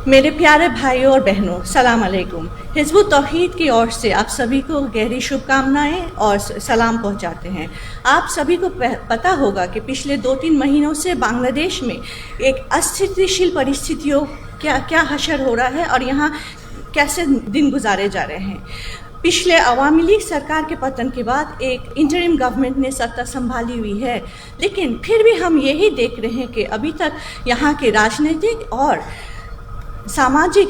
मेरे प्यारे भाइयों और बहनों, सलाम अलैकुम। हिज़्बुत तौहीद की ओर से आप सभी को गहरी शुभकामनाएं और सलाम पहुंचाते हैं। आप सभी को पता होगा कि पिछले 2-3 महीनों से बांग्लादेश में एक अस्थितिशील परिस्थितियों क्या हशर हो रहा है और यहाँ कैसे दिन गुजारे जा रहे हैं। पिछले अवामी लीग सरकार के पतन के बाद एक इंटरिम गवर्नमेंट ने सत्ता संभाली हुई है, लेकिन फिर भी हम यही देख रहे हैं कि अभी तक यहाँ के राजनीतिक और सामाजिक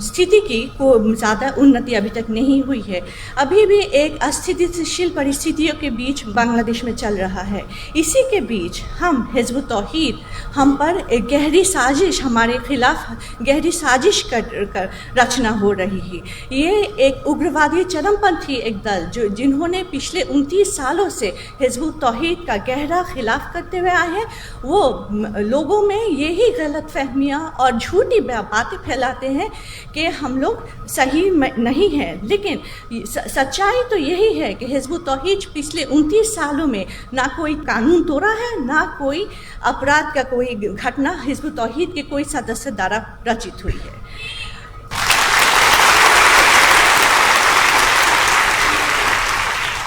स्थिति की को ज़्यादा उन्नति अभी तक नहीं हुई है। अभी भी एक अस्थितिशील परिस्थितियों के बीच बांग्लादेश में चल रहा है। इसी के बीच हम हिज़्बुत तौहीद हम पर एक गहरी साजिश, हमारे खिलाफ गहरी साजिश कर रचना हो रही है। ये एक उग्रवादी चरमपंथी एक दल जिन्होंने पिछले 29 सालों से हिज़्बुत तौहीद का गहरा खिलाफ करते हुए आए हैं, वो लोगों में यही गलत फहमियाँ और झूठी बातें फैलाते हैं कि हम लोग सही नहीं हैं। लेकिन सच्चाई तो यही है कि हिज़्बुत तौहीद पिछले 29 सालों में ना कोई कानून तोड़ा है, ना कोई अपराध का कोई घटना हिज़्बुत तौहीद के कोई सदस्य द्वारा रचित हुई है।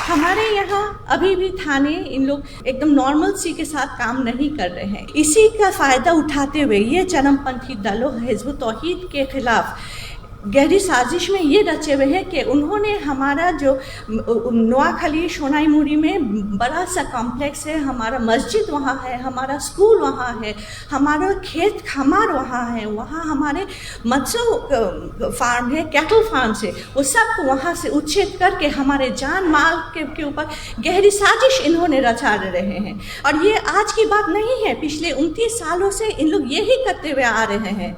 हमारे यहाँ अभी भी थाने इन लोग एकदम नॉर्मल सी के साथ काम नहीं कर रहे हैं। इसी का फ़ायदा उठाते हुए ये चरमपंथी दलों हिज़्बुत तौहीद के खिलाफ गहरी साजिश में ये रचे हुए हैं कि उन्होंने हमारा जो नोआखली सोनाईमुड़ी में बड़ा सा कॉम्प्लेक्स है, हमारा मस्जिद वहाँ है, हमारा स्कूल वहाँ है, हमारा खेत खमार वहाँ है, वहाँ हमारे मत्स्य फार्म है, कैटल फार्म से, वो सब वहाँ से उच्छेद करके हमारे जान माल के ऊपर गहरी साजिश इन्होंने रचा रहे हैं। और ये आज की बात नहीं है, पिछले 29 सालों से इन लोग यही करते हुए आ रहे हैं।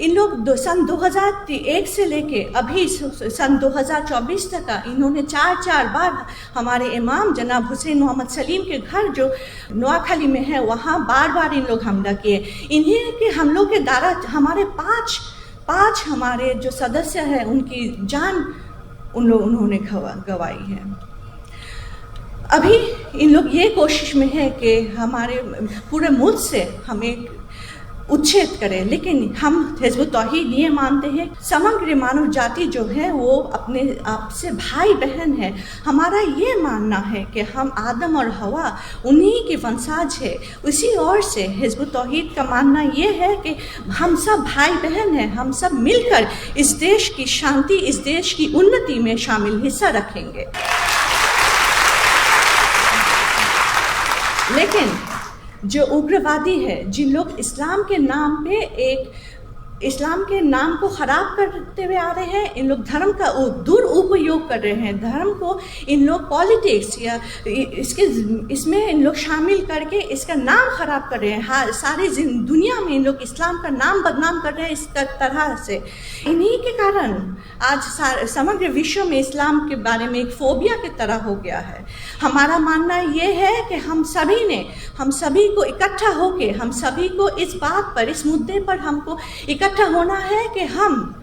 इन लोग सन 2001 से लेके अभी सन 2024 तक इन्होंने 4 बार हमारे इमाम जनाब हुसैन मोहम्मद सलीम के घर जो नोआखली में है वहाँ बार इन लोग हमला किए। इन्हीं के हमलों के द्वारा हमारे पाँच हमारे जो सदस्य हैं उनकी जान उन्होंने गंवाई है। अभी इन लोग ये कोशिश में है कि हमारे पूरे मुल्क से हमें उच्छेद करें, लेकिन हम हिज़्बुत तौहीद ये मानते हैं समग्र मानव जाति जो है वो अपने आप से भाई बहन है। हमारा ये मानना है कि हम आदम और हवा उन्हीं के वंशज है। उसी ओर से हिज़्बुत तौहीद का मानना ये है कि हम सब भाई बहन हैं, हम सब मिलकर इस देश की शांति, इस देश की उन्नति में शामिल हिस्सा रखेंगे। लेकिन जो उग्रवादी है, जिन लोग इस्लाम के नाम पे इस्लाम के नाम को ख़राब करते हुए आ रहे हैं, इन लोग धर्म का दुरुपयोग कर रहे हैं। धर्म को इन लोग पॉलिटिक्स या इसमें इन लोग शामिल करके इसका नाम ख़राब कर रहे हैं। हाँ, सारी दुनिया में इन लोग इस्लाम का नाम बदनाम कर रहे हैं इस तरह से। इन्हीं के कारण आज समग्र विश्व में इस्लाम के बारे में एक फोबिया की तरह हो गया है। हमारा मानना ये है कि हम सभी को इकट्ठा होके हम सभी को इस बात पर, इस मुद्दे पर हमको इकट्ठा होना है कि हम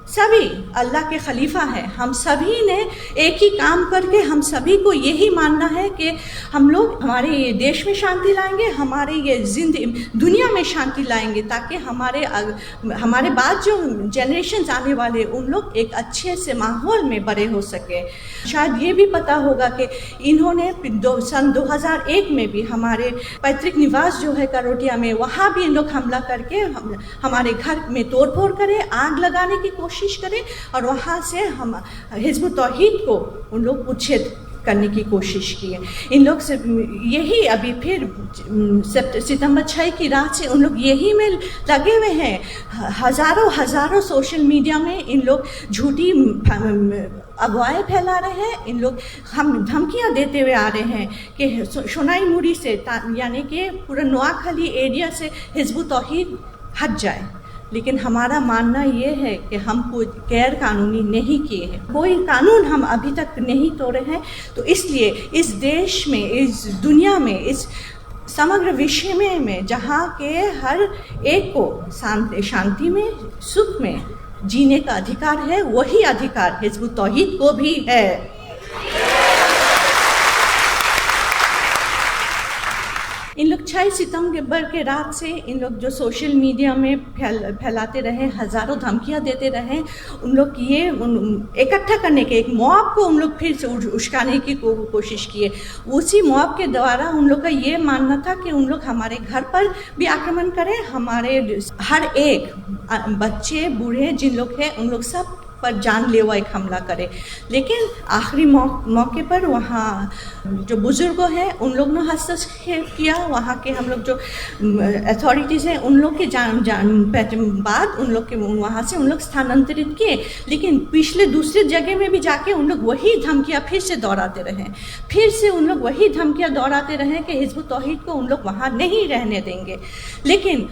सभी अल्लाह के खलीफा हैं। हम सभी ने एक ही काम करके हम सभी को यही मानना है कि हम लोग हमारे ये देश में शांति लाएंगे, हमारे ये दुनिया में शांति लाएंगे, ताकि हमारे बाद जो जनरेशन आने वाले उन लोग एक अच्छे से माहौल में बड़े हो सके। शायद ये भी पता होगा कि इन्होंने सन 2001 में भी हमारे पैतृक निवास जो है करोटिया में, वहाँ भी इन लोग हमला करके हमारे घर में तोड़फोड़ करे, आग लगाने की कोशिश करें और वहाँ से हम हिज़्बुत तौहीद को उन लोग उच्छेद करने की कोशिश की है। इन लोग से यही अभी फिर सितंबर 6 की रात से उन लोग यही में लगे हुए हैं। हज़ारों सोशल मीडिया में इन लोग झूठी अफवाहें फैला रहे हैं। इन लोग हम धमकियां देते हुए आ रहे हैं कि सोनाईमुड़ी से यानी कि पूरा नोआखली एरिया से हिज़्बुत तौहीद हट जाए। लेकिन हमारा मानना ये है कि हम कोई गैर कानूनी नहीं किए हैं, कोई कानून हम अभी तक नहीं तोड़े हैं। तो इसलिए इस देश में, इस दुनिया में, इस समग्र विश्व में जहाँ के हर एक को शांति में, सुख में जीने का अधिकार है, वही अधिकार हिज़्बुत तौहीद को भी है। इन लोग लोग 6 सितंबर के रात से इन लोग जो सोशल मीडिया में फैलाते रहे, हज़ारों धमकियां देते रहे, उन लोग ये इकट्ठा करने के एक मॉब को उन लोग फिर से उश्काने की कोशिश किए। उसी मॉब के द्वारा उन लोग का ये मानना था कि उन लोग हमारे घर पर भी आक्रमण करें, हमारे हर एक बच्चे बूढ़े जिन लोग हैं उन लोग सब पर जानलेवा एक हमला करे। लेकिन आखिरी मौके पर वहाँ जो बुजुर्गों हैं उन लोग ने हस्तक्षेप किया। वहाँ के हम लोग जो अथॉरिटीज़ हैं उन लोग के बाद उन लोग के वहाँ से उन लोग स्थानांतरित किए। लेकिन पिछले दूसरे जगह में भी जाके उन लोग वही धमकियाँ फिर से दोहराते रहे, फिर से उन लोग वही धमकियाँ दोहराते रहे कि हिज़्ब तौहीद को उन लोग वहाँ नहीं रहने देंगे। लेकिन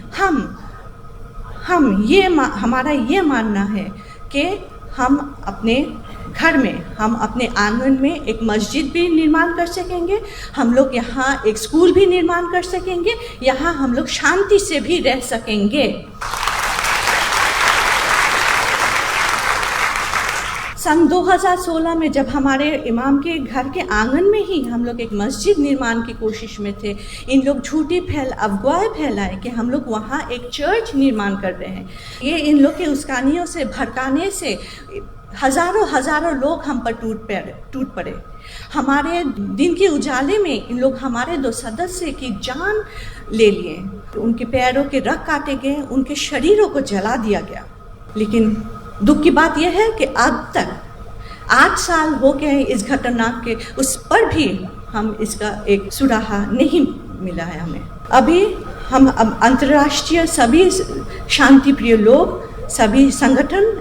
हमारा ये मानना है कि हम अपने घर में, हम अपने आंगन में एक मस्जिद भी निर्माण कर सकेंगे, हम लोग यहाँ एक स्कूल भी निर्माण कर सकेंगे, यहाँ हम लोग शांति से भी रह सकेंगे। सन 2016 में जब हमारे इमाम के घर के आंगन में ही हम लोग एक मस्जिद निर्माण की कोशिश में थे, इन लोग झूठी अफवाहें फैलाए कि हम लोग वहाँ एक चर्च निर्माण कर रहे हैं। ये इन लोग के उस्कानियों से, भड़काने से हज़ारों लोग हम पर टूट पड़े। हमारे दिन के उजाले में इन लोग हमारे 2 सदस्य की जान ले लिए, तो उनके पैरों के रग काटे गए, उनके शरीरों को जला दिया गया। लेकिन दुख की बात यह है कि अब तक 8 साल हो गए हैं इस घटना के, उस पर भी हम इसका एक सुराहा नहीं मिला है हमें। अभी हम अंतर्राष्ट्रीय सभी शांति प्रिय लोग, सभी संगठन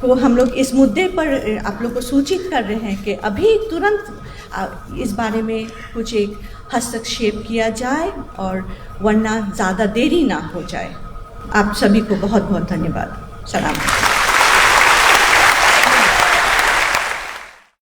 को हम लोग इस मुद्दे पर आप लोग को सूचित कर रहे हैं कि अभी तुरंत इस बारे में कुछ एक हस्तक्षेप किया जाए और वरना ज़्यादा देरी ना हो जाए। आप सभी को बहुत बहुत धन्यवाद। सलाम।